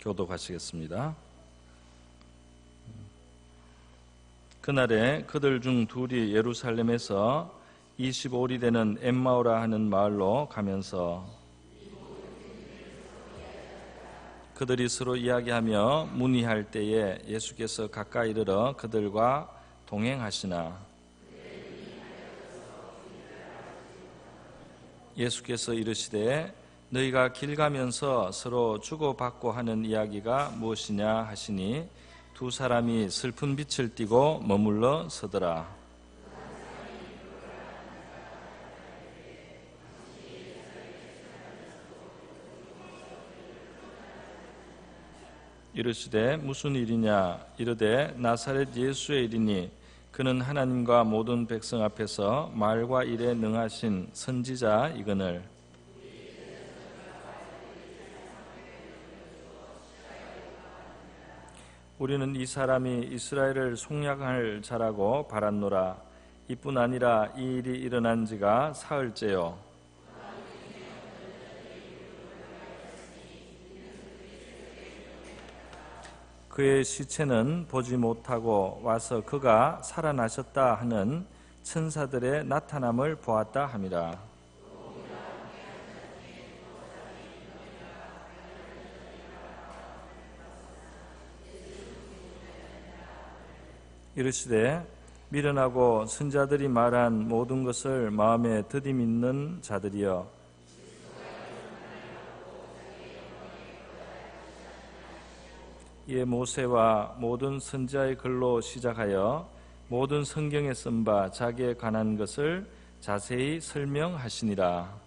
교독하시겠습니다. 그날에 그들 중 둘이 예루살렘에서 25리 되는 엠마오라 하는 마을로 가면서 그들이 서로 이야기하며 문의할 때에 예수께서 가까이 이르러 그들과 동행하시나 예수께서 이르시되 너희가 길 가면서 서로 주고받고 하는 이야기가 무엇이냐 하시니 두 사람이 슬픈 빛을 띠고 머물러 서더라. 이르시되 무슨 일이냐 이르되 나사렛 예수의 일이니 그는 하나님과 모든 백성 앞에서 말과 일에 능하신 선지자이거늘 우리는 이 사람이 이스라엘을 속량할 자라고 바랐노라. 이뿐 아니라 이 일이 일어난 지가 사흘째요. 그의 시체는 보지 못하고 와서 그가 살아나셨다 하는 천사들의 나타남을 보았다 함이라. 이르시되 미련하고 선자들이 말한 모든 것을 마음에 드디 믿는 자들이여 이에 모세와 모든 선지자의 글로 시작하여 모든 성경에 쓴 바 자기에 관한 것을 자세히 설명하시니라.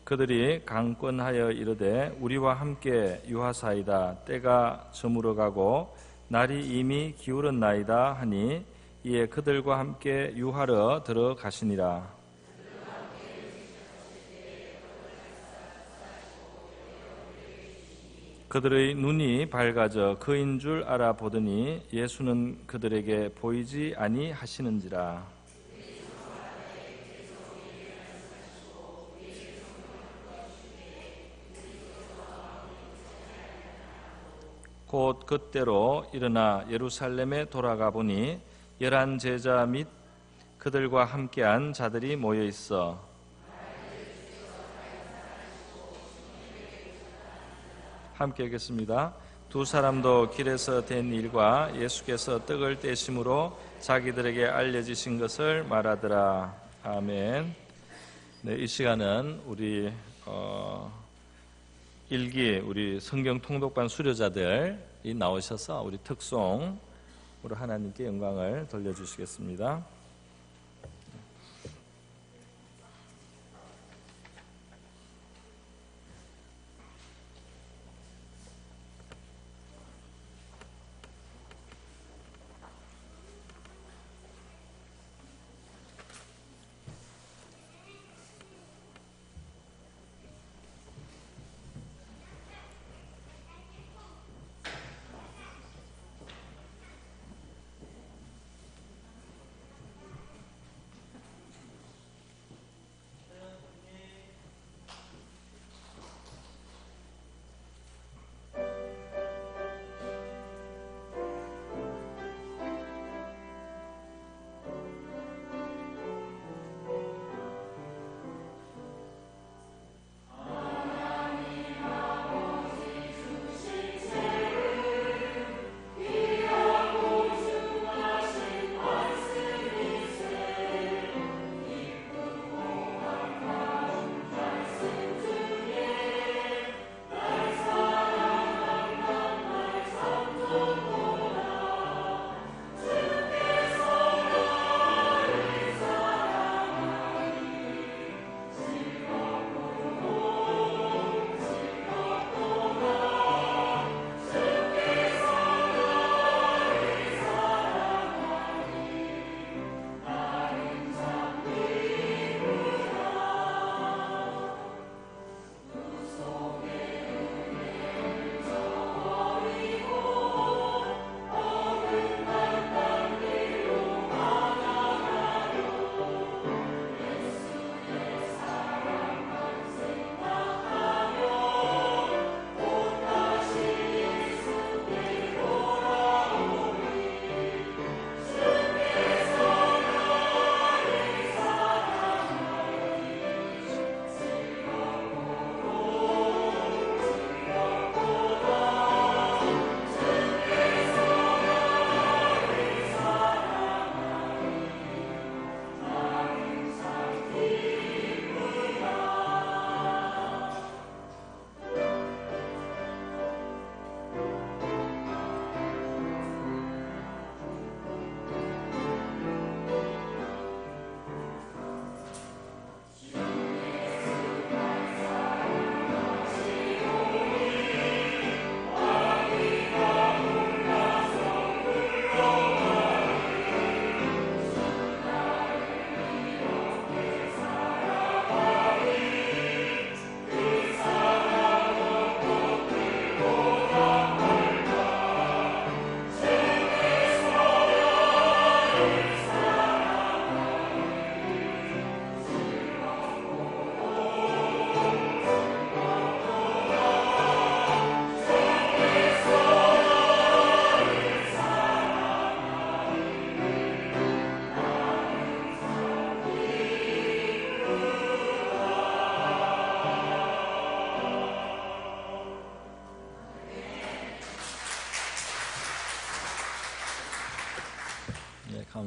그들이 강권하여 이르되 우리와 함께 유하사이다. 때가 저물어가고 날이 이미 기울었나이다 하니 이에 그들과 함께 유하러 들어가시니라. 그들의 눈이 밝아져 그인 줄 알아보더니 예수는 그들에게 보이지 아니하시는지라. 곧 그때로 일어나 예루살렘에 돌아가 보니 11 제자 및 그들과 함께한 자들이 모여 있어 함께 읽겠습니다. 두 사람도 길에서 된 일과 예수께서 떡을 떼심으로 자기들에게 알려지신 것을 말하더라. 아멘. 네, 이 시간은 우리 우리 성경 통독반 수료자들이 나오셔서 우리 특송으로 하나님께 영광을 돌려주시겠습니다.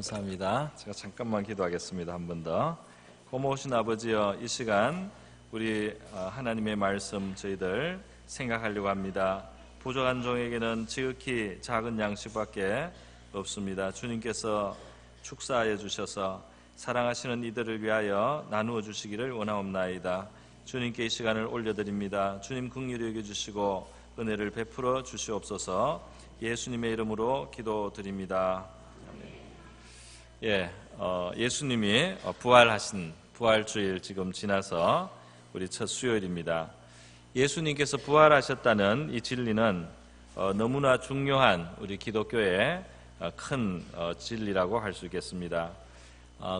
감사합니다. 제가 잠깐만 기도하겠습니다. 한 번 더. 고마우신 아버지여, 이 시간 우리 하나님의 말씀 저희들 생각하려고 합니다. 부족한 종에게는 지극히 작은 양식밖에 없습니다. 주님께서 축사하여 주셔서 사랑하시는 이들을 위하여 나누어 주시기를 원하옵나이다. 주님께 이 시간을 올려드립니다. 주님 긍휼히 여겨주시고 은혜를 베풀어 주시옵소서. 예수님의 이름으로 기도드립니다. 예수님이 부활하신 부활주일 지금 지나서 우리 첫 수요일입니다. 예수님께서 부활하셨다는 이 진리는 너무나 중요한 우리 기독교의 큰 진리라고 할 수 있겠습니다.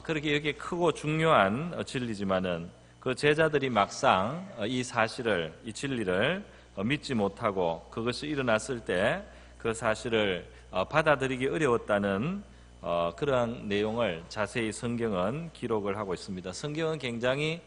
그렇게 이렇게 크고 중요한 진리지만은 그 제자들이 막상 이 사실을, 이 진리를 믿지 못하고 그것이 일어났을 때 그 사실을 받아들이기 어려웠다는 그러한 내용을 자세히 성경은 기록을 하고 있습니다. 성경은 굉장히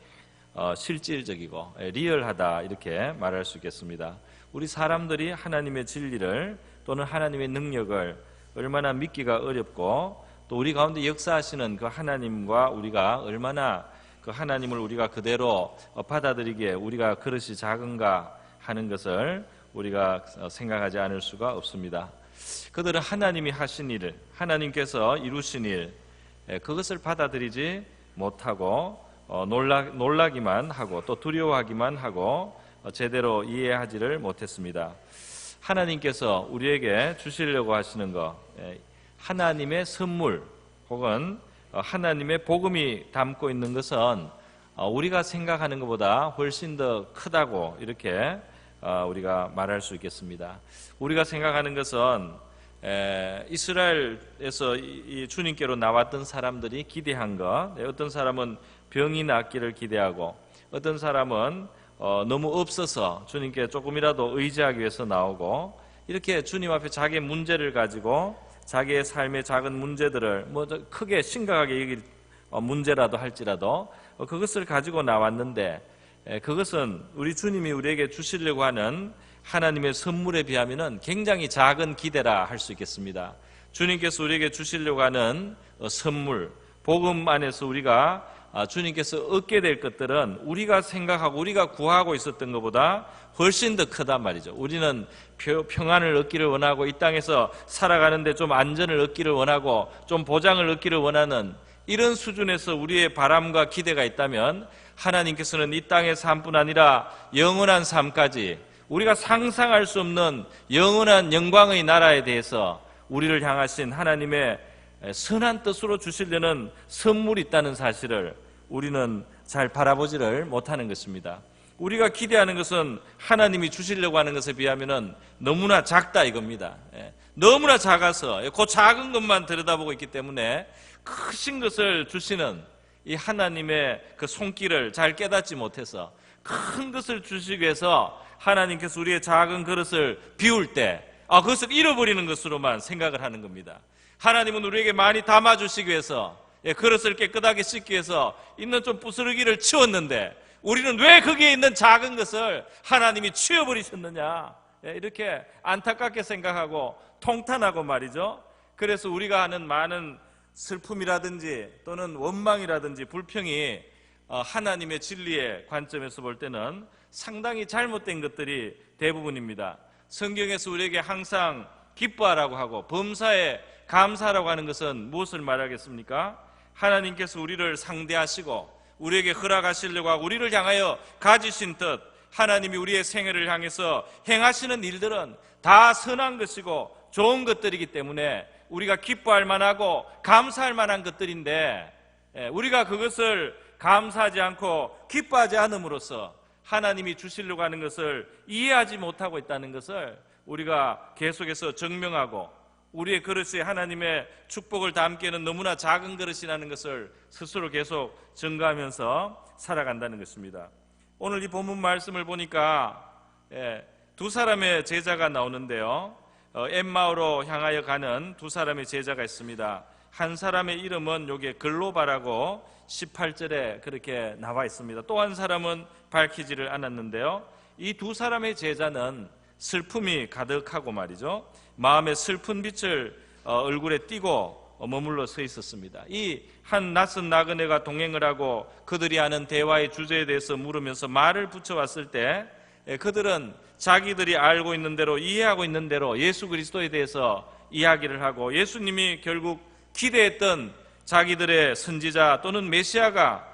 실질적이고 리얼하다 이렇게 말할 수 있겠습니다. 우리 사람들이 하나님의 진리를 또는 하나님의 능력을 얼마나 믿기가 어렵고 또 우리 가운데 역사하시는 그 하나님과 우리가 얼마나 그 하나님을 우리가 그대로 받아들이기에 우리가 그릇이 작은가 하는 것을 우리가 생각하지 않을 수가 없습니다. 그들은 하나님이 하신 일을, 하나님께서 이루신 일, 그것을 받아들이지 못하고 놀라기만 하고 또 두려워하기만 하고 제대로 이해하지를 못했습니다. 하나님께서 우리에게 주시려고 하시는 것, 하나님의 선물 혹은 하나님의 복음이 담고 있는 것은 우리가 생각하는 것보다 훨씬 더 크다고 이렇게 우리가 말할 수 있겠습니다. 우리가 생각하는 것은 이스라엘에서 이 주님께로 나왔던 사람들이 기대한 것, 어떤 사람은 병이 낫기를 기대하고 어떤 사람은 너무 없어서 주님께 조금이라도 의지하기 위해서 나오고 이렇게 주님 앞에 자기의 문제를 가지고 자기의 삶의 작은 문제들을 크게 심각하게 여길 문제라도 할지라도 그것을 가지고 나왔는데 그것은 우리 주님이 우리에게 주시려고 하는 하나님의 선물에 비하면 굉장히 작은 기대라 할 수 있겠습니다. 주님께서 우리에게 주시려고 하는 선물, 복음 안에서 우리가 주님께서 얻게 될 것들은 우리가 생각하고 우리가 구하고 있었던 것보다 훨씬 더 크단 말이죠. 우리는 평안을 얻기를 원하고 이 땅에서 살아가는데 좀 안전을 얻기를 원하고 좀 보장을 얻기를 원하는 이런 수준에서 우리의 바람과 기대가 있다면 하나님께서는 이 땅의 삶뿐 아니라 영원한 삶까지 우리가 상상할 수 없는 영원한 영광의 나라에 대해서 우리를 향하신 하나님의 선한 뜻으로 주시려는 선물이 있다는 사실을 우리는 잘 바라보지를 못하는 것입니다. 우리가 기대하는 것은 하나님이 주시려고 하는 것에 비하면 너무나 작다 이겁니다. 너무나 작아서 그 작은 것만 들여다보고 있기 때문에 크신 것을 주시는 이 하나님의 그 손길을 잘 깨닫지 못해서 큰 것을 주시기 위해서 하나님께서 우리의 작은 그릇을 비울 때 그것을 잃어버리는 것으로만 생각을 하는 겁니다. 하나님은 우리에게 많이 담아주시기 위해서 그릇을 깨끗하게 씻기 위해서 있는 좀 부스러기를 치웠는데 우리는 왜 거기에 있는 작은 것을 하나님이 치워버리셨느냐 이렇게 안타깝게 생각하고 통탄하고 말이죠. 그래서 우리가 하는 많은 슬픔이라든지 또는 원망이라든지 불평이 하나님의 진리의 관점에서 볼 때는 상당히 잘못된 것들이 대부분입니다. 성경에서 우리에게 항상 기뻐하라고 하고 범사에 감사하라고 하는 것은 무엇을 말하겠습니까? 하나님께서 우리를 상대하시고 우리에게 허락하시려고 하고 우리를 향하여 가지신 뜻, 하나님이 우리의 생애를 향해서 행하시는 일들은 다 선한 것이고 좋은 것들이기 때문에 우리가 기뻐할 만하고 감사할 만한 것들인데 우리가 그것을 감사하지 않고 기뻐하지 않음으로써 하나님이 주시려고 하는 것을 이해하지 못하고 있다는 것을 우리가 계속해서 증명하고 우리의 그릇이 하나님의 축복을 담기에는 너무나 작은 그릇이라는 것을 스스로 계속 증거하면서 살아간다는 것입니다. 오늘 이 본문 말씀을 보니까 두 사람의 제자가 나오는데요. 엠마오로 향하여 가는 두 사람의 제자가 있습니다. 한 사람의 이름은 여기에 글로바라고 18절에 그렇게 나와 있습니다. 또 한 사람은 밝히지를 않았는데요. 이 두 사람의 제자는 슬픔이 가득하고 말이죠. 마음에 슬픈 빛을 얼굴에 띠고 머물러 서 있었습니다. 이 한 낯선 나그네가 동행을 하고 그들이 하는 대화의 주제에 대해서 물으면서 말을 붙여왔을 때 그들은 자기들이 알고 있는 대로, 이해하고 있는 대로 예수 그리스도에 대해서 이야기를 하고, 예수님이 결국 기대했던 자기들의 선지자 또는 메시아가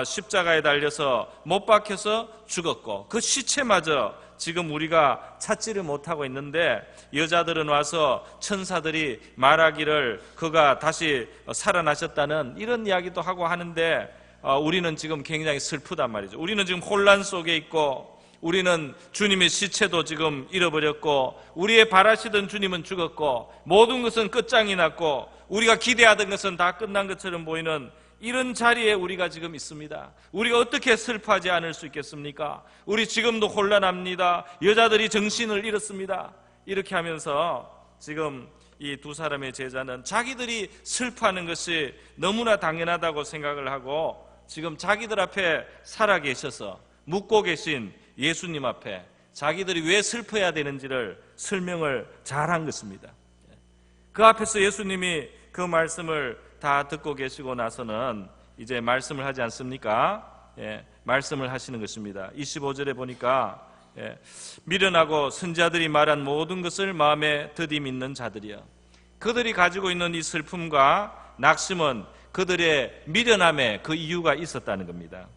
십자가에 달려서 못 박혀서 죽었고, 그 시체마저 지금 우리가 찾지를 못하고 있는데, 여자들은 와서 천사들이 말하기를 그가 다시 살아나셨다는 이런 이야기도 하고 하는데, 우리는 지금 굉장히 슬프단 말이죠. 우리는 지금 혼란 속에 있고, 우리는 주님의 시체도 지금 잃어버렸고, 우리의 바라시던 주님은 죽었고, 모든 것은 끝장이 났고, 우리가 기대하던 것은 다 끝난 것처럼 보이는 이런 자리에 우리가 지금 있습니다. 우리가 어떻게 슬퍼하지 않을 수 있겠습니까? 우리 지금도 혼란합니다. 여자들이 정신을 잃었습니다. 이렇게 하면서 지금 이 두 사람의 제자는 자기들이 슬퍼하는 것이 너무나 당연하다고 생각을 하고, 지금 자기들 앞에 살아계셔서 묻고 계신 예수님 앞에 자기들이 왜 슬퍼해야 되는지를 설명을 잘한 것입니다. 그 앞에서 예수님이 그 말씀을 다 듣고 계시고 나서는 이제 말씀을 하지 않습니까? 말씀을 하시는 것입니다. 25절에 보니까 미련하고 선지자들이 말한 모든 것을 마음에 더디 믿는 자들이여. 그들이 가지고 있는 이 슬픔과 낙심은 그들의 미련함에 그 이유가 있었다는 겁니다.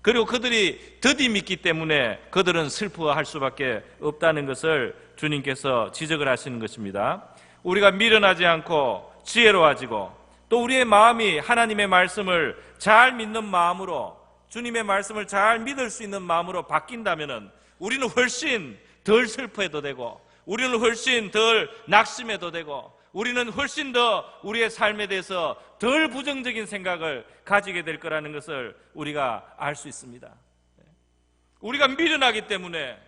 그리고 그들이 더디 믿기 때문에 그들은 슬퍼할 수밖에 없다는 것을 주님께서 지적을 하시는 것입니다. 우리가 미련하지 않고 지혜로워지고, 또 우리의 마음이 하나님의 말씀을 잘 믿는 마음으로, 주님의 말씀을 잘 믿을 수 있는 마음으로 바뀐다면 우리는 훨씬 덜 슬퍼해도 되고, 우리는 훨씬 덜 낙심해도 되고, 우리는 훨씬 더 우리의 삶에 대해서 덜 부정적인 생각을 가지게 될 거라는 것을 우리가 알 수 있습니다. 우리가 미련하기 때문에,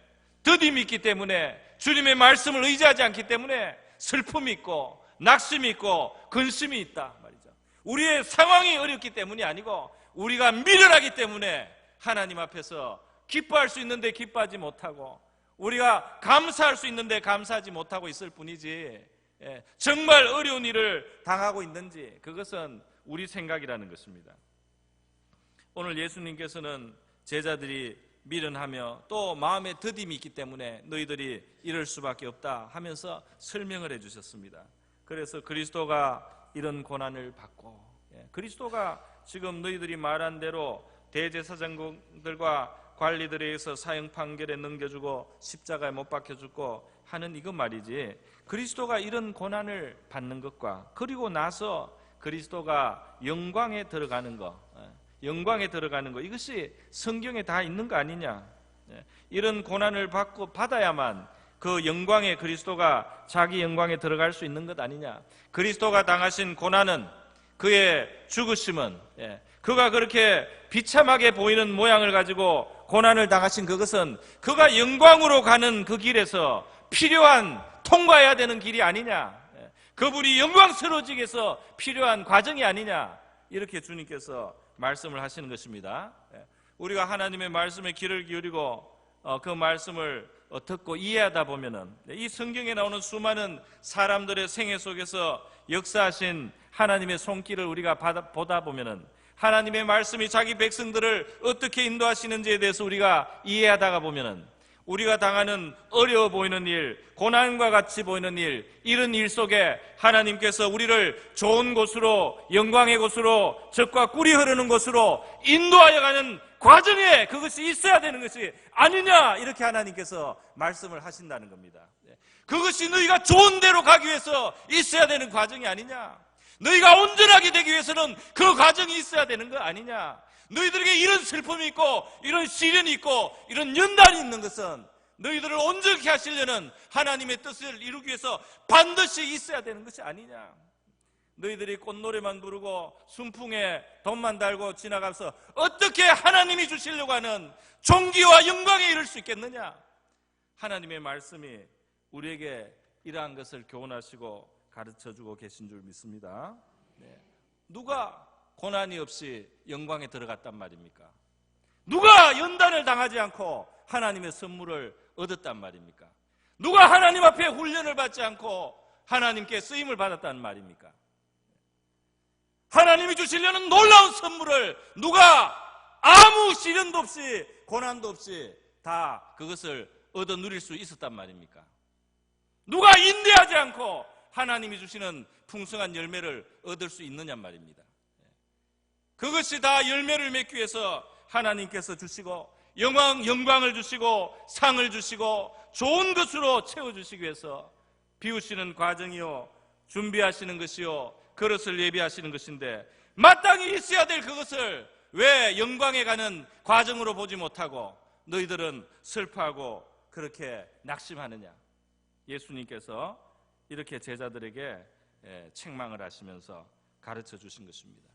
더디 믿기 때문에, 주님의 말씀을 의지하지 않기 때문에 슬픔이 있고 낙심이 있고 근심이 있다 말이죠. 우리의 상황이 어렵기 때문이 아니고, 우리가 미련하기 때문에 하나님 앞에서 기뻐할 수 있는데 기뻐하지 못하고, 우리가 감사할 수 있는데 감사하지 못하고 있을 뿐이지, 정말 어려운 일을 당하고 있는지 그것은 우리 생각이라는 것입니다. 오늘 예수님께서는 제자들이 미련하며 또 마음에 더딤이 있기 때문에 너희들이 이럴 수밖에 없다 하면서 설명을 해주셨습니다. 그래서 그리스도가 이런 고난을 받고, 그리스도가 지금 너희들이 말한 대로 대제사장들과 관리들에 의해서 사형 판결에 넘겨주고 십자가에 못 박혀 죽고 하는 이것 말이지, 그리스도가 이런 고난을 받는 것과 그리고 나서 그리스도가 영광에 들어가는 것, 이것이 성경에 다 있는 거 아니냐. 이런 고난을 받아야만 그 영광에, 그리스도가 자기 영광에 들어갈 수 있는 것 아니냐. 그리스도가 당하신 고난은, 그의 죽으심은, 그가 그렇게 비참하게 보이는 모양을 가지고 고난을 당하신 그것은 그가 영광으로 가는 그 길에서 필요한, 통과해야 되는 길이 아니냐. 그분이 영광스러워지기 위해서 필요한 과정이 아니냐. 이렇게 주님께서 말씀을 하시는 것입니다. 우리가 하나님의 말씀에 귀를 기울이고 그 말씀을 듣고 이해하다 보면은, 이 성경에 나오는 수많은 사람들의 생애 속에서 역사하신 하나님의 손길을 우리가 보다 보면은, 하나님의 말씀이 자기 백성들을 어떻게 인도하시는지에 대해서 우리가 이해하다가 보면은, 우리가 당하는 어려워 보이는 일, 고난과 같이 보이는 일, 이런 일 속에 하나님께서 우리를 좋은 곳으로, 영광의 곳으로, 젖과 꿀이 흐르는 곳으로 인도하여 가는 과정에 그것이 있어야 되는 것이 아니냐, 이렇게 하나님께서 말씀을 하신다는 겁니다. 그것이 너희가 좋은 데로 가기 위해서 있어야 되는 과정이 아니냐. 너희가 온전하게 되기 위해서는 그 과정이 있어야 되는 거 아니냐. 너희들에게 이런 슬픔이 있고 이런 시련이 있고 이런 연단이 있는 것은 너희들을 온전히 하시려는 하나님의 뜻을 이루기 위해서 반드시 있어야 되는 것이 아니냐. 너희들이 꽃노래만 부르고 순풍에 돈만 달고 지나가서 어떻게 하나님이 주시려고 하는 존귀와 영광에 이를 수 있겠느냐. 하나님의 말씀이 우리에게 이러한 것을 교훈하시고 가르쳐주고 계신 줄 믿습니다. 누가 고난이 없이 영광에 들어갔단 말입니까? 누가 연단을 당하지 않고 하나님의 선물을 얻었단 말입니까? 누가 하나님 앞에 훈련을 받지 않고 하나님께 쓰임을 받았단 말입니까? 하나님이 주시려는 놀라운 선물을 누가 아무 시련도 없이 고난도 없이 다 그것을 얻어 누릴 수 있었단 말입니까? 누가 인내하지 않고 하나님이 주시는 풍성한 열매를 얻을 수 있느냐 말입니다. 그것이 다 열매를 맺기 위해서 하나님께서 주시고 영광을 주시고 상을 주시고 좋은 것으로 채워주시기 위해서 비우시는 과정이요, 준비하시는 것이요, 그릇을 예비하시는 것인데, 마땅히 있어야 될 그것을 왜 영광에 가는 과정으로 보지 못하고 너희들은 슬퍼하고 그렇게 낙심하느냐? 예수님께서 이렇게 제자들에게 책망을 하시면서 가르쳐 주신 것입니다.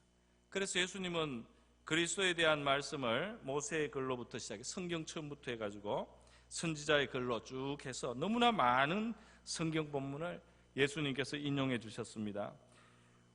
그래서 예수님은 그리스도에 대한 말씀을 모세의 글로부터 시작해 성경 처음부터 해가지고 선지자의 글로 쭉 해서 너무나 많은 성경 본문을 예수님께서 인용해 주셨습니다.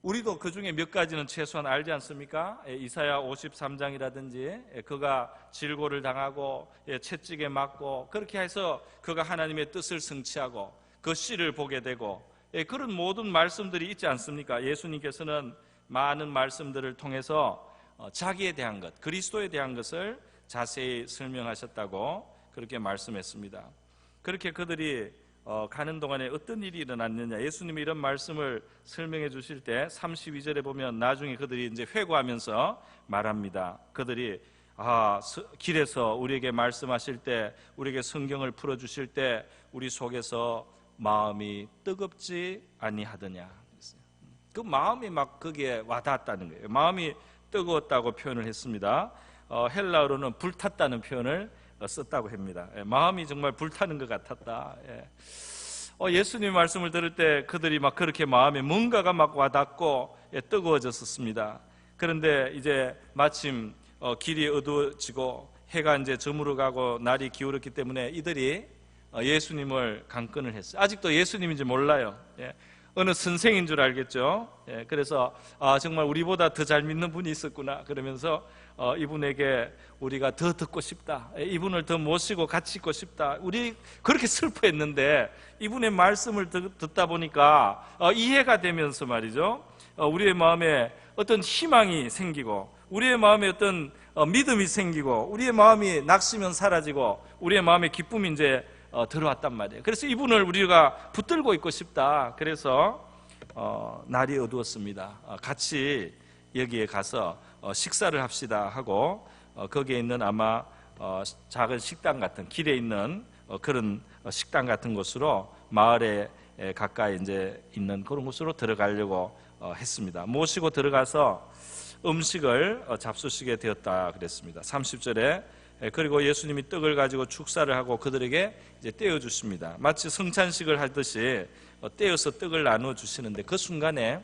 우리도 그 중에 몇 가지는 최소한 알지 않습니까? 이사야 53장이라든지 그가 질고를 당하고 채찍에 맞고 그렇게 해서 그가 하나님의 뜻을 성취하고 그 씨를 보게 되고 그런 모든 말씀들이 있지 않습니까? 예수님께서는 많은 말씀들을 통해서 자기에 대한 것, 그리스도에 대한 것을 자세히 설명하셨다고 그렇게 말씀했습니다. 그렇게 그들이 가는 동안에 어떤 일이 일어났느냐, 예수님이 이런 말씀을 설명해 주실 때 32절에 보면 나중에 그들이 이제 회고하면서 말합니다. 그들이 길에서 우리에게 말씀하실 때, 우리에게 성경을 풀어주실 때 우리 속에서 마음이 뜨겁지 아니하더냐. 그 마음이 막 거기에 와닿았다는 거예요. 마음이 뜨거웠다고 표현을 했습니다. 헬라어로는 불탔다는 표현을 썼다고 합니다. 마음이 정말 불타는 것 같았다. 예수님 말씀을 들을 때 그들이 막 그렇게 마음에 뭔가가 막 와닿고 뜨거워졌었습니다. 그런데 이제 마침 길이 어두워지고 해가 이제 저물어 가고 날이 기울었기 때문에 이들이 예수님을 강권을 했어요. 아직도 예수님인지 몰라요. 어느 선생인 줄 알겠죠. 그래서 정말 우리보다 더 잘 믿는 분이 있었구나 그러면서 이분에게 우리가 더 듣고 싶다, 이분을 더 모시고 같이 있고 싶다, 우리 그렇게 슬퍼했는데 이분의 말씀을 듣다 보니까 이해가 되면서 말이죠, 우리의 마음에 어떤 희망이 생기고 우리의 마음에 어떤 믿음이 생기고 우리의 마음이 낙심은 사라지고 우리의 마음에 기쁨이 이제 들어왔단 말이에요. 그래서 이분을 우리가 붙들고 있고 싶다. 그래서 날이 어두웠습니다. 같이 여기에 가서 식사를 합시다 하고 거기에 있는 아마 작은 식당 같은, 길에 있는 그런 식당 같은 곳으로, 마을에 가까이 이제 있는 그런 곳으로 들어가려고 했습니다. 모시고 들어가서 음식을 잡수시게 되었다 그랬습니다. 30절에 그리고 예수님이 떡을 가지고 축사를 하고 그들에게 이제 떼어 주십니다. 마치 성찬식을 하듯이 떼어서 떡을 나누어 주시는데 그 순간에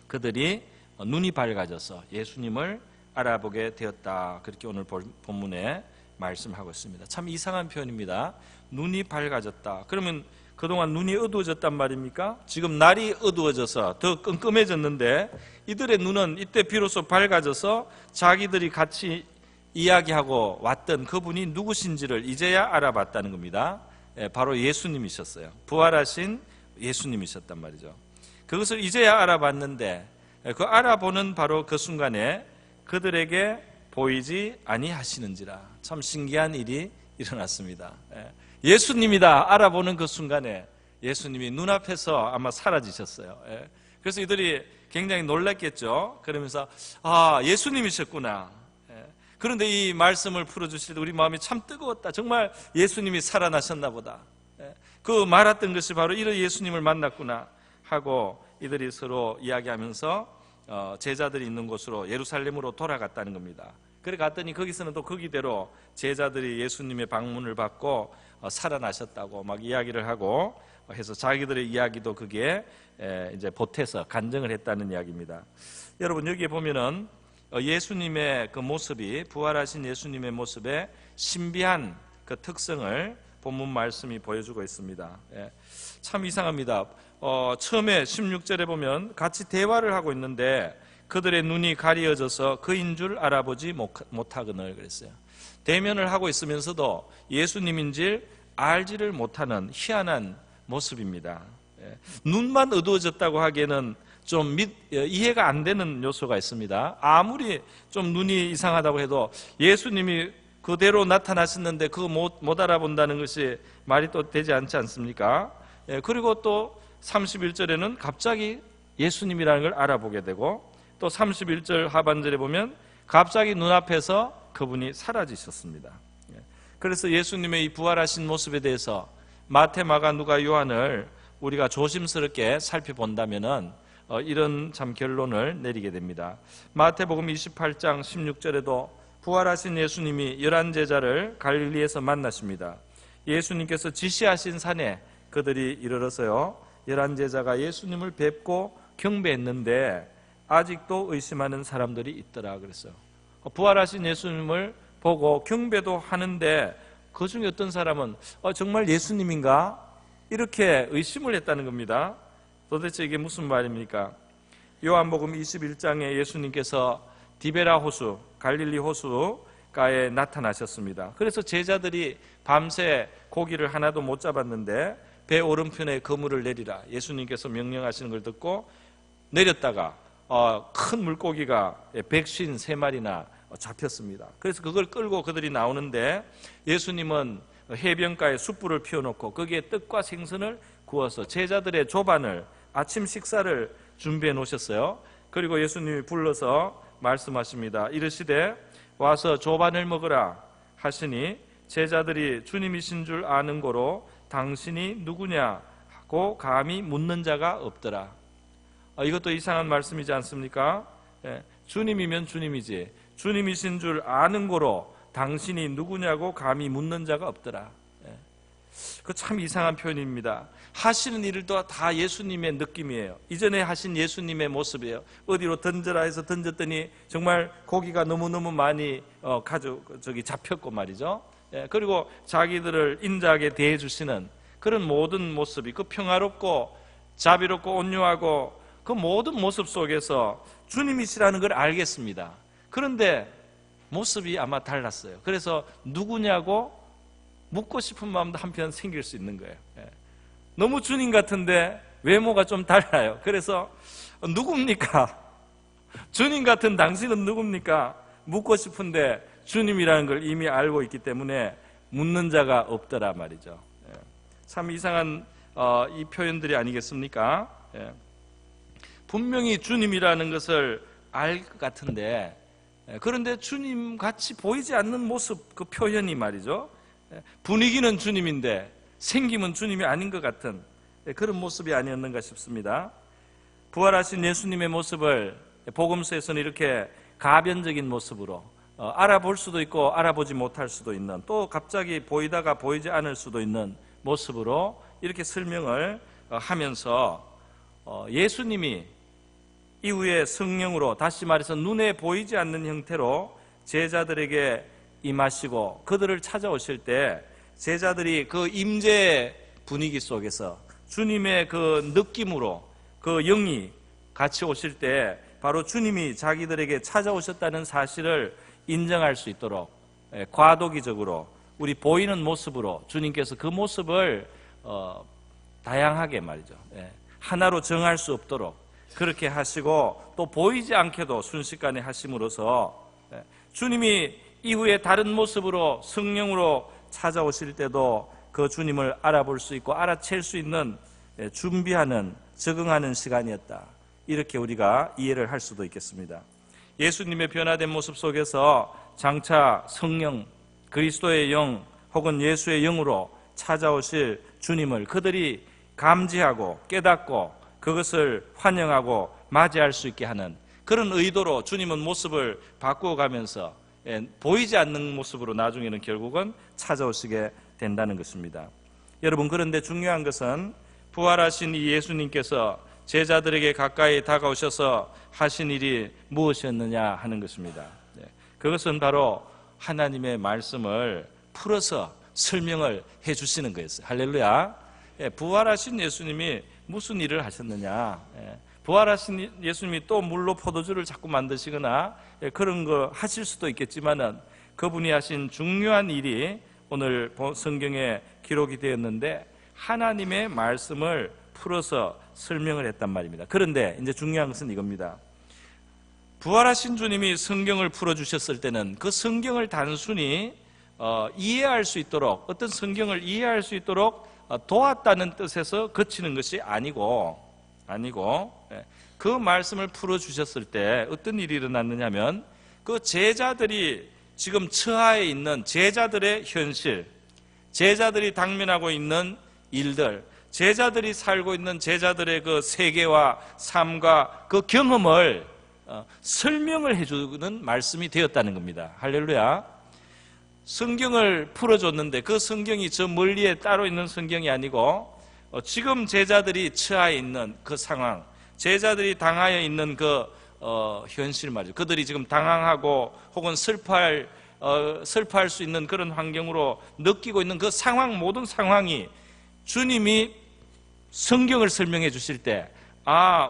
그들이 눈이 밝아져서 예수님을 알아보게 되었다. 그렇게 오늘 본문에 말씀하고 있습니다. 참 이상한 표현입니다. 눈이 밝아졌다. 그러면 그동안 눈이 어두워졌단 말입니까? 지금 날이 어두워져서 더 끔끔해졌는데 이들의 눈은 이때 비로소 밝아져서 자기들이 같이 이야기하고 왔던 그분이 누구신지를 이제야 알아봤다는 겁니다. 바로 예수님이셨어요. 부활하신 예수님이셨단 말이죠. 그것을 이제야 알아봤는데 그 알아보는 바로 그 순간에 그들에게 보이지 아니하시는지라. 참 신기한 일이 일어났습니다. 예수님이다 알아보는 그 순간에 예수님이 눈앞에서 아마 사라지셨어요. 그래서 이들이 굉장히 놀랐겠죠. 그러면서 예수님이셨구나. 그런데 이 말씀을 풀어주실 때 우리 마음이 참 뜨거웠다. 정말 예수님이 살아나셨나 보다. 그 말했던 것이 바로 이런 예수님을 만났구나 하고 이들이 서로 이야기하면서 제자들이 있는 곳으로 예루살렘으로 돌아갔다는 겁니다. 그래 갔더니 거기서는 또 거기대로 제자들이 예수님의 방문을 받고 살아나셨다고 막 이야기를 하고 해서 자기들의 이야기도 그게 이제 보태서 간증을 했다는 이야기입니다. 여러분 여기에 보면은 예수님의 그 모습이, 부활하신 예수님의 모습의 신비한 그 특성을 본문 말씀이 보여주고 있습니다. 참 이상합니다. 처음에 16절에 보면 같이 대화를 하고 있는데 그들의 눈이 가려져서 그인 줄 알아보지 못하거늘 그랬어요. 대면을 하고 있으면서도 예수님인지 알지를 못하는 희한한 모습입니다. 눈만 어두워졌다고 하기에는 좀 이해가 안 되는 요소가 있습니다. 아무리 좀 눈이 이상하다고 해도 예수님이 그대로 나타나셨는데 그거 못 알아본다는 것이 말이 또 되지 않지 않습니까? 그리고 또 31절에는 갑자기 예수님이라는 걸 알아보게 되고, 또 31절 하반절에 보면 갑자기 눈앞에서 그분이 사라지셨습니다. 그래서 예수님의 이 부활하신 모습에 대해서 마태, 마가, 누가, 요한을 우리가 조심스럽게 살펴본다면은 이런 참 결론을 내리게 됩니다. 마태복음 28장 16절에도 부활하신 예수님이 11제자를 갈릴리에서 만나십니다. 예수님께서 지시하신 산에 그들이 이르러서요, 11제자가 예수님을 뵙고 경배했는데 아직도 의심하는 사람들이 있더라 그랬어요. 부활하신 예수님을 보고 경배도 하는데 그 중에 어떤 사람은 정말 예수님인가? 이렇게 의심을 했다는 겁니다. 도대체 이게 무슨 말입니까? 요한복음 21장에 예수님께서 디베라 호수, 갈릴리 호수가에 나타나셨습니다. 그래서 제자들이 밤새 고기를 하나도 못 잡았는데 배 오른편에 그물을 내리라 예수님께서 명령하시는 걸 듣고 내렸다가 큰 물고기가 153마리나 잡혔습니다. 그래서 그걸 끌고 그들이 나오는데 예수님은 해변가에 숯불을 피워놓고 거기에 떡과 생선을 구워서 제자들의 조반을 아침 식사를 준비해 놓으셨어요. 그리고 예수님이 불러서 말씀하십니다. 이르시되 와서 조반을 먹으라 하시니 제자들이 주님이신 줄 아는 고로 당신이 누구냐 하고 감히 묻는 자가 없더라. 이것도 이상한 말씀이지 않습니까? 주님이면 주님이지 주님이신 줄 아는 고로 당신이 누구냐고 감히 묻는 자가 없더라. 그 참 이상한 표현입니다. 하시는 일도 다 예수님의 느낌이에요. 이전에 하신 예수님의 모습이에요. 어디로 던져라 해서 던졌더니 정말 고기가 너무너무 많이 잡혔고 말이죠. 그리고 자기들을 인자하게 대해주시는 그런 모든 모습이 그 평화롭고 자비롭고 온유하고 그 모든 모습 속에서 주님이시라는 걸 알겠습니다. 그런데 모습이 아마 달랐어요. 그래서 누구냐고 묻고 싶은 마음도 한편 생길 수 있는 거예요. 너무 주님 같은데 외모가 좀 달라요. 그래서 누굽니까? 주님 같은 당신은 누굽니까? 묻고 싶은데 주님이라는 걸 이미 알고 있기 때문에 묻는 자가 없더라 말이죠. 참 이상한 이 표현들이 아니겠습니까? 분명히 주님이라는 것을 알 것 같은데 그런데 주님 같이 보이지 않는 모습, 그 표현이 말이죠. 분위기는 주님인데 생김은 주님이 아닌 것 같은 그런 모습이 아니었는가 싶습니다. 부활하신 예수님의 모습을 복음서에서는 이렇게 가변적인 모습으로 알아볼 수도 있고 알아보지 못할 수도 있는, 또 갑자기 보이다가 보이지 않을 수도 있는 모습으로 이렇게 설명을 하면서 예수님이 이후에 성령으로, 다시 말해서 눈에 보이지 않는 형태로 제자들에게 임하시고 그들을 찾아오실 때 제자들이 그 임재의 분위기 속에서 주님의 그 느낌으로 그 영이 같이 오실 때 바로 주님이 자기들에게 찾아오셨다는 사실을 인정할 수 있도록 과도기적으로 우리 보이는 모습으로 주님께서 그 모습을 다양하게 말이죠, 하나로 정할 수 없도록 그렇게 하시고 또 보이지 않게도 순식간에 하심으로써 주님이 이후에 다른 모습으로 성령으로 찾아오실 때도 그 주님을 알아볼 수 있고 알아챌 수 있는 준비하는, 적응하는 시간이었다. 이렇게 우리가 이해를 할 수도 있겠습니다. 예수님의 변화된 모습 속에서 장차 성령, 그리스도의 영 혹은 예수의 영으로 찾아오실 주님을 그들이 감지하고 깨닫고 그것을 환영하고 맞이할 수 있게 하는 그런 의도로 주님은 모습을 바꾸어가면서 보이지 않는 모습으로 나중에는 결국은 찾아오시게 된다는 것입니다. 여러분, 그런데 중요한 것은 부활하신 이 예수님께서 제자들에게 가까이 다가오셔서 하신 일이 무엇이었느냐 하는 것입니다. 그것은 바로 하나님의 말씀을 풀어서 설명을 해 주시는 거였어요. 할렐루야. 부활하신 예수님이 무슨 일을 하셨느냐, 부활하신 예수님이 또 물로 포도주를 자꾸 만드시거나 그런 거 하실 수도 있겠지만은 그분이 하신 중요한 일이 오늘 성경에 기록이 되었는데 하나님의 말씀을 풀어서 설명을 했단 말입니다. 그런데 이제 중요한 것은 이겁니다. 부활하신 주님이 성경을 풀어주셨을 때는 그 성경을 단순히 이해할 수 있도록, 어떤 성경을 이해할 수 있도록 도왔다는 뜻에서 그치는 것이 아니고 그 말씀을 풀어주셨을 때 어떤 일이 일어났느냐면, 그 제자들이 지금 처하에 있는 제자들의 현실, 제자들이 당면하고 있는 일들, 제자들이 살고 있는 제자들의 그 세계와 삶과 그 경험을 설명을 해주는 말씀이 되었다는 겁니다. 할렐루야. 성경을 풀어줬는데 그 성경이 저 멀리에 따로 있는 성경이 아니고 지금 제자들이 처해 있는 그 상황, 제자들이 당하여 있는 그 현실 말이죠. 그들이 지금 당황하고 혹은 슬퍼할 수 있는 그런 환경으로 느끼고 있는 그 상황, 모든 상황이 주님이 성경을 설명해 주실 때,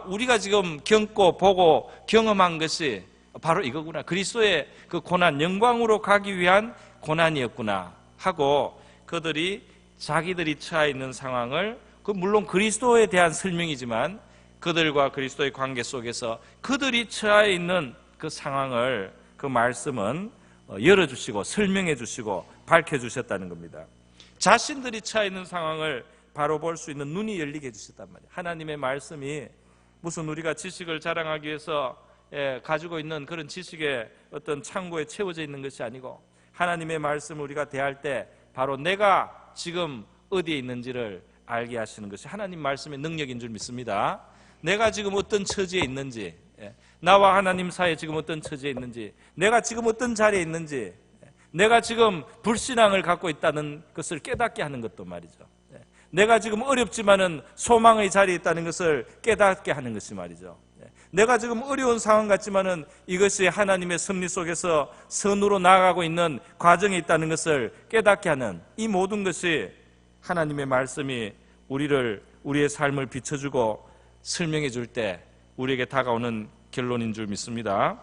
우리가 지금 겪고 보고 경험한 것이 바로 이거구나, 그리스도의 그 고난, 영광으로 가기 위한 고난이었구나 하고, 그들이 자기들이 처해 있는 상황을, 물론 그리스도에 대한 설명이지만 그들과 그리스도의 관계 속에서 그들이 처해 있는 그 상황을, 그 말씀은 열어주시고 설명해 주시고 밝혀주셨다는 겁니다. 자신들이 처해 있는 상황을 바로 볼 수 있는 눈이 열리게 해주셨단 말이에요. 하나님의 말씀이 무슨 우리가 지식을 자랑하기 위해서 가지고 있는 그런 지식의 어떤 창고에 채워져 있는 것이 아니고, 하나님의 말씀을 우리가 대할 때 바로 내가 지금 어디에 있는지를 알게 하시는 것이 하나님 말씀의 능력인 줄 믿습니다. 내가 지금 어떤 처지에 있는지, 나와 하나님 사이에 지금 어떤 처지에 있는지, 내가 지금 어떤 자리에 있는지, 내가 지금 불신앙을 갖고 있다는 것을 깨닫게 하는 것도 말이죠. 내가 지금 어렵지만은 소망의 자리에 있다는 것을 깨닫게 하는 것이 말이죠. 내가 지금 어려운 상황 같지만은 이것이 하나님의 섭리 속에서 선으로 나아가고 있는 과정에 있다는 것을 깨닫게 하는, 이 모든 것이 하나님의 말씀이 우리의 삶을 비춰주고 설명해 줄 때 우리에게 다가오는 결론인 줄 믿습니다.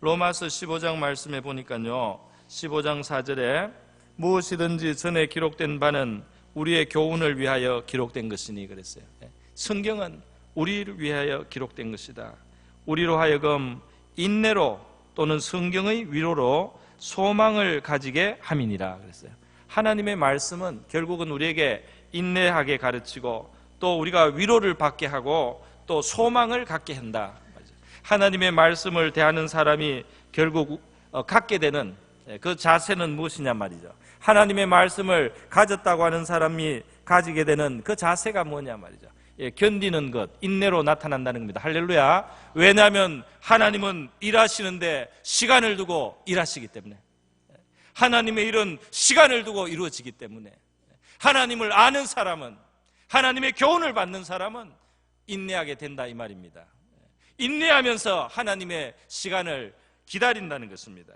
로마서 15장 말씀에 보니까요, 15장 4절에 무엇이든지 전에 기록된 바는 우리의 교훈을 위하여 기록된 것이니 그랬어요. 성경은 우리를 위하여 기록된 것이다. 우리로 하여금 인내로 또는 성경의 위로로 소망을 가지게 함이니라 그랬어요. 하나님의 말씀은 결국은 우리에게 인내하게 가르치고 또 우리가 위로를 받게 하고 또 소망을 갖게 한다. 하나님의 말씀을 대하는 사람이 결국 갖게 되는 그 자세는 무엇이냐 말이죠. 하나님의 말씀을 가졌다고 하는 사람이 가지게 되는 그 자세가 뭐냐 말이죠. 견디는 것, 인내로 나타난다는 겁니다. 할렐루야. 왜냐하면 하나님은 일하시는데 시간을 두고 일하시기 때문에, 하나님의 일은 시간을 두고 이루어지기 때문에, 하나님을 아는 사람은, 하나님의 교훈을 받는 사람은 인내하게 된다 이 말입니다. 인내하면서 하나님의 시간을 기다린다는 것입니다.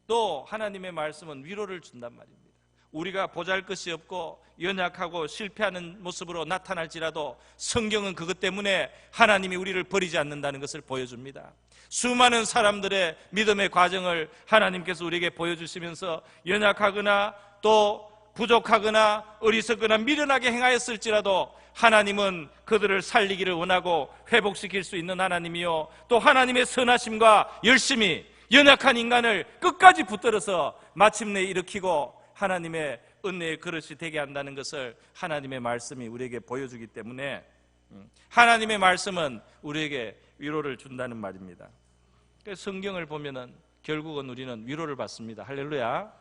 또 하나님의 말씀은 위로를 준단 말입니다. 우리가 보잘것이 없고 연약하고 실패하는 모습으로 나타날지라도 성경은 그것 때문에 하나님이 우리를 버리지 않는다는 것을 보여줍니다. 수많은 사람들의 믿음의 과정을 하나님께서 우리에게 보여주시면서 연약하거나 또 부족하거나 어리석거나 미련하게 행하였을지라도 하나님은 그들을 살리기를 원하고 회복시킬 수 있는 하나님이요, 또 하나님의 선하심과 열심히 연약한 인간을 끝까지 붙들어서 마침내 일으키고 하나님의 은혜의 그릇이 되게 한다는 것을 하나님의 말씀이 우리에게 보여주기 때문에 하나님의 말씀은 우리에게 위로를 준다는 말입니다. 성경을 보면은 결국은 우리는 위로를 받습니다. 할렐루야.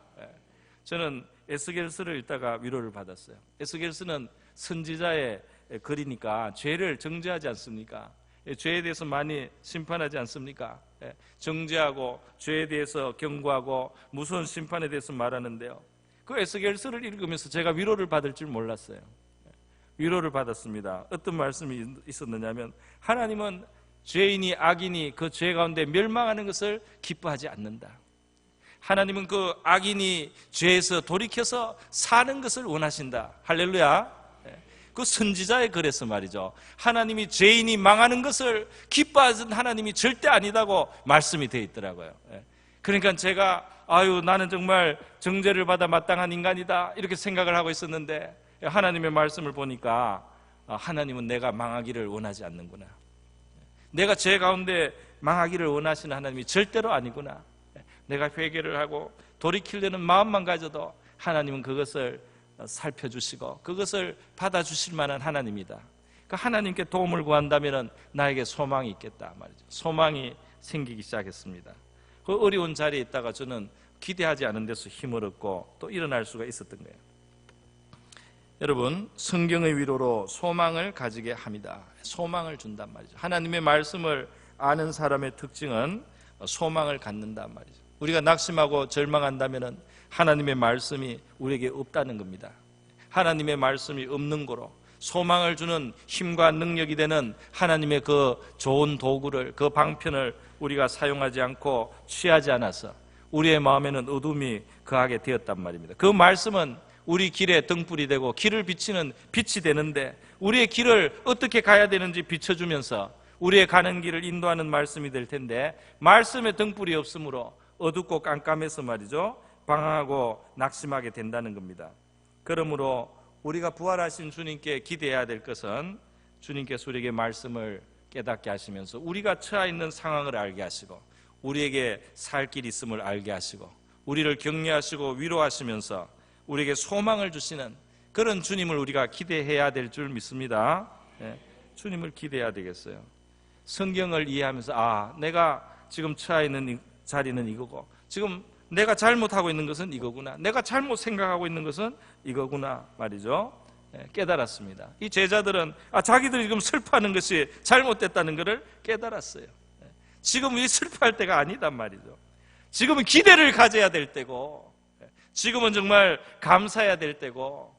저는 에스겔서를 읽다가 위로를 받았어요. 에스겔서는 선지자의 글이니까 죄를 정죄하지 않습니까? 죄에 대해서 많이 심판하지 않습니까? 정죄하고 죄에 대해서 경고하고 무서운 심판에 대해서 말하는데요, 그 에스겔서를 읽으면서 제가 위로를 받을 줄 몰랐어요. 위로를 받았습니다. 어떤 말씀이 있었느냐면, 하나님은 죄인이 악인이 그 죄 가운데 멸망하는 것을 기뻐하지 않는다. 하나님은 그 악인이 죄에서 돌이켜서 사는 것을 원하신다. 할렐루야. 그 선지자의 글에서 말이죠, 하나님이 죄인이 망하는 것을 기뻐하는 하나님이 절대 아니다고 말씀이 되어 있더라고요. 그러니까 제가 나는 정말 정죄를 받아 마땅한 인간이다 이렇게 생각을 하고 있었는데, 하나님의 말씀을 보니까 하나님은 내가 망하기를 원하지 않는구나. 내가 죄 가운데 망하기를 원하시는 하나님이 절대로 아니구나. 내가 회개를 하고 돌이키려는 마음만 가져도 하나님은 그것을 살펴주시고 그것을 받아주실 만한 하나님이다. 그 하나님께 도움을 구한다면 나에게 소망이 있겠다 말이죠. 소망이 생기기 시작했습니다. 그 어려운 자리에 있다가 저는 기대하지 않은 데서 힘을 얻고 또 일어날 수가 있었던 거예요. 여러분, 성경의 위로로 소망을 가지게 합니다. 소망을 준단 말이죠. 하나님의 말씀을 아는 사람의 특징은 소망을 갖는단 말이죠. 우리가 낙심하고 절망한다면 하나님의 말씀이 우리에게 없다는 겁니다. 하나님의 말씀이 없는 거로 소망을 주는 힘과 능력이 되는 하나님의 그 좋은 도구를, 그 방편을 우리가 사용하지 않고 취하지 않아서 우리의 마음에는 어둠이 거하게 되었단 말입니다. 그 말씀은 우리 길에 등불이 되고 길을 비치는 빛이 되는데 우리의 길을 어떻게 가야 되는지 비춰주면서 우리의 가는 길을 인도하는 말씀이 될 텐데 말씀에 등불이 없으므로 어둡고 깜깜해서 말이죠, 방황하고 낙심하게 된다는 겁니다. 그러므로 우리가 부활하신 주님께 기대해야 될 것은 주님께서 우리에게 말씀을 깨닫게 하시면서 우리가 처해 있는 상황을 알게 하시고 우리에게 살 길이 있음을 알게 하시고 우리를 격려하시고 위로하시면서 우리에게 소망을 주시는 그런 주님을 우리가 기대해야 될 줄 믿습니다. 주님을 기대해야 되겠어요. 성경을 이해하면서 내가 지금 처해 있는 자리는 이거고 지금 내가 잘못하고 있는 것은 이거구나, 내가 잘못 생각하고 있는 것은 이거구나 말이죠. 깨달았습니다. 이 제자들은 자기들이 지금 슬퍼하는 것이 잘못됐다는 것을 깨달았어요. 지금은 이 슬퍼할 때가 아니단 말이죠. 지금은 기대를 가져야 될 때고 지금은 정말 감사해야 될 때고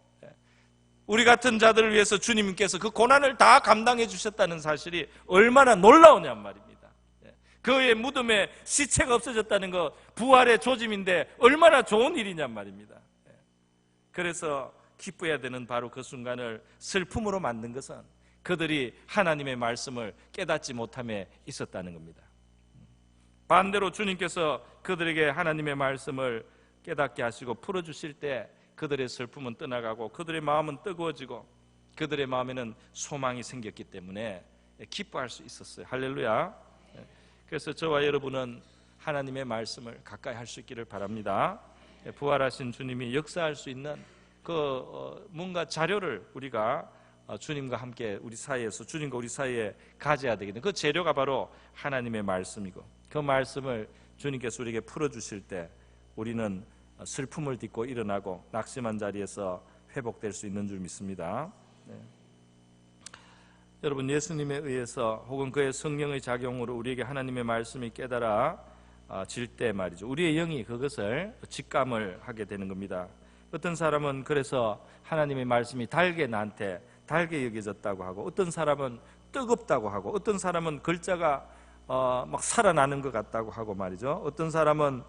우리 같은 자들을 위해서 주님께서 그 고난을 다 감당해 주셨다는 사실이 얼마나 놀라우냔 말입니다. 그의 무덤에 시체가 없어졌다는 거 부활의 조짐인데 얼마나 좋은 일이냔 말입니다. 그래서 기뻐해야 되는 바로 그 순간을 슬픔으로 만든 것은 그들이 하나님의 말씀을 깨닫지 못함에 있었다는 겁니다. 반대로 주님께서 그들에게 하나님의 말씀을 깨닫게 하시고 풀어주실 때 그들의 슬픔은 떠나가고 그들의 마음은 뜨거워지고 그들의 마음에는 소망이 생겼기 때문에 기뻐할 수 있었어요. 할렐루야. 그래서 저와 여러분은 하나님의 말씀을 가까이 할 수 있기를 바랍니다. 부활하신 주님이 역사할 수 있는 뭔가 자료를 우리가 주님과 함께 우리 사이에서 주님과 우리 사이에 가져야 되겠는데 그 재료가 바로 하나님의 말씀이고 그 말씀을 주님께서 우리에게 풀어주실 때 우리는 슬픔을 딛고 일어나고 낙심한 자리에서 회복될 수 있는 줄 믿습니다. 여러분, 예수님에 의해서 혹은 그의 성령의 작용으로 우리에게 하나님의 말씀이 깨달아 질 때 말이죠, 우리의 영이 그것을 직감을 하게 되는 겁니다. 어떤 사람은 그래서 하나님의 말씀이 나한테 달게 여겨졌다고 하고 어떤 사람은 뜨겁다고 하고 어떤 사람은 글자가 막 살아나는 것 같다고 하고 말이죠. 어떤 사람은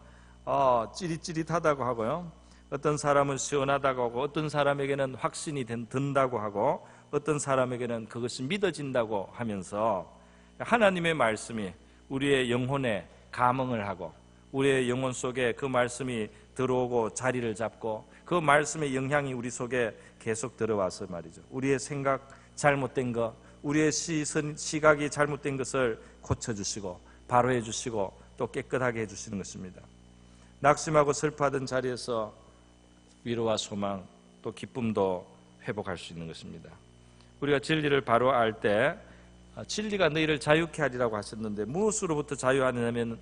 찌릿찌릿하다고 하고요. 어떤 사람은 시원하다고 하고 어떤 사람에게는 확신이 든다고 하고 어떤 사람에게는 그것이 믿어진다고 하면서 하나님의 말씀이 우리의 영혼에 감흥을 하고 우리의 영혼 속에 그 말씀이 들어오고 자리를 잡고 그 말씀의 영향이 우리 속에 계속 들어와서 말이죠, 우리의 생각 잘못된 것, 우리의 시각이 잘못된 것을 고쳐주시고 바로해 주시고 또 깨끗하게 해주시는 것입니다. 낙심하고 슬퍼하던 자리에서 위로와 소망 또 기쁨도 회복할 수 있는 것입니다. 우리가 진리를 바로 알 때 진리가 너희를 자유케 하리라고 하셨는데 무엇으로부터 자유하느냐면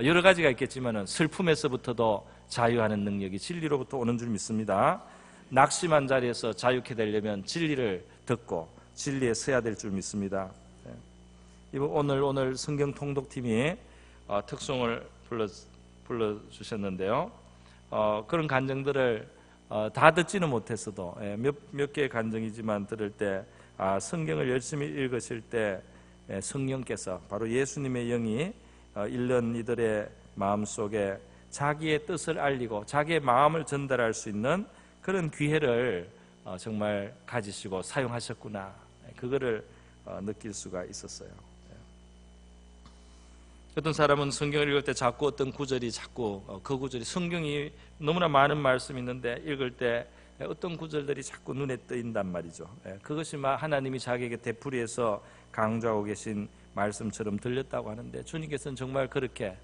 여러 가지가 있겠지만 슬픔에서부터도 자유하는 능력이 진리로부터 오는 줄 믿습니다. 낙심한 자리에서 자유케 되려면 진리를 듣고 진리에 서야 될 줄 믿습니다. 오늘 성경 통독팀이 특송을 불러주셨는데요. 그런 간증들을 다 듣지는 못했어도 몇 개의 간증이지만 들을 때 성경을 열심히 읽으실 때 성령께서 바로 예수님의 영이 읽는 이들의 마음속에 자기의 뜻을 알리고 자기의 마음을 전달할 수 있는 그런 기회를 정말 가지시고 사용하셨구나, 그거를 느낄 수가 있었어요. 어떤 사람은 성경을 읽을 때 자꾸 어떤 구절이 그 구절이 성경이 너무나 많은 말씀이 있는데 읽을 때 어떤 구절들이 자꾸 눈에 띄인단 말이죠. 그것이 하나님이 자기에게 되풀이해서 강조하고 계신 말씀처럼 들렸다고 하는데, 주님께서는 정말 그렇게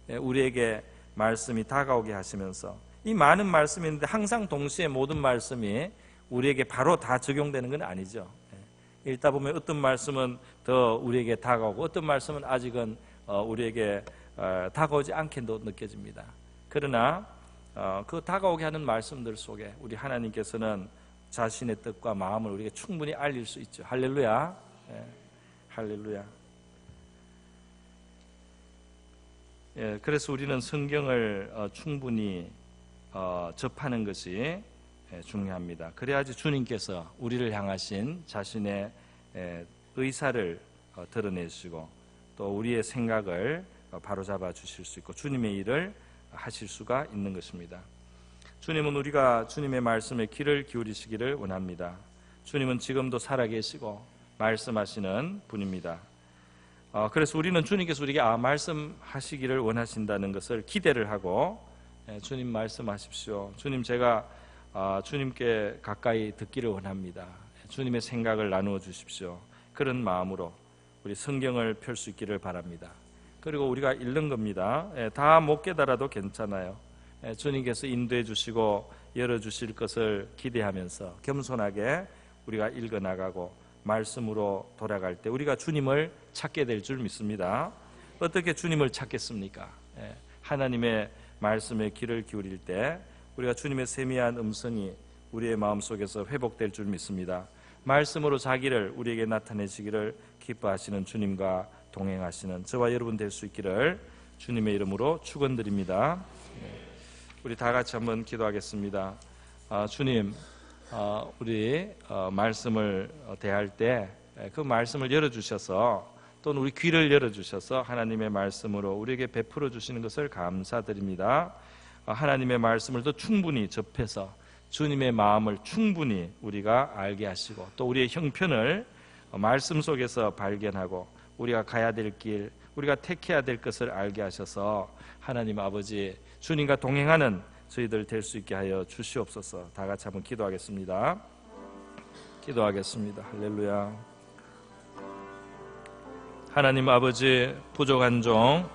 우리에게 말씀이 다가오게 하시면서, 이 많은 말씀이 있는데 항상 동시에 모든 말씀이 우리에게 바로 다 적용되는 건 아니죠. 읽다 보면 어떤 말씀은 더 우리에게 다가오고 어떤 말씀은 아직은 우리에게 다가오지 않게도 느껴집니다. 그러나 그 다가오게 하는 말씀들 속에 우리 하나님께서는 자신의 뜻과 마음을 우리에게 충분히 알릴 수 있죠. 할렐루야. 할렐루야. 그래서 우리는 성경을 충분히 접하는 것이 중요합니다. 그래야지 주님께서 우리를 향하신 자신의 의사를 드러내시고 또 우리의 생각을 바로잡아 주실 수 있고 주님의 일을 하실 수가 있는 것입니다. 주님은 우리가 주님의 말씀에 귀를 기울이시기를 원합니다. 주님은 지금도 살아계시고 말씀하시는 분입니다. 그래서 우리는 주님께서 우리에게 말씀하시기를 원하신다는 것을 기대를 하고, 주님 말씀하십시오. 주님, 제가 주님께 가까이 듣기를 원합니다. 주님의 생각을 나누어 주십시오. 그런 마음으로 우리 성경을 펼 수 있기를 바랍니다. 그리고 우리가 읽는 겁니다. 다 못 깨달아도 괜찮아요. 주님께서 인도해 주시고 열어주실 것을 기대하면서 겸손하게 우리가 읽어나가고 말씀으로 돌아갈 때 우리가 주님을 찾게 될 줄 믿습니다. 어떻게 주님을 찾겠습니까? 하나님의 말씀에 귀를 기울일 때 우리가 주님의 세미한 음성이 우리의 마음속에서 회복될 줄 믿습니다. 말씀으로 자기를 우리에게 나타내시기를 기뻐하시는 주님과 동행하시는 저와 여러분 될 수 있기를 주님의 이름으로 축원드립니다. 우리 다 같이 한번 기도하겠습니다. 주님, 우리 말씀을 대할 때 그 말씀을 열어주셔서 또는 우리 귀를 열어주셔서 하나님의 말씀으로 우리에게 베풀어 주시는 것을 감사드립니다. 하나님의 말씀을 더 충분히 접해서 주님의 마음을 충분히 우리가 알게 하시고 또 우리의 형편을 말씀 속에서 발견하고 우리가 가야 될 길, 우리가 택해야 될 것을 알게 하셔서 하나님 아버지 주님과 동행하는 저희들 될 수 있게 하여 주시옵소서. 다 같이 한번 기도하겠습니다. 기도하겠습니다. 할렐루야. 하나님 아버지, 부족한 종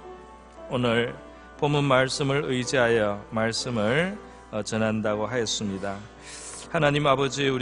오늘 본문 말씀을 의지하여 말씀을 전한다고 하였습니다. 하나님 아버지, 우리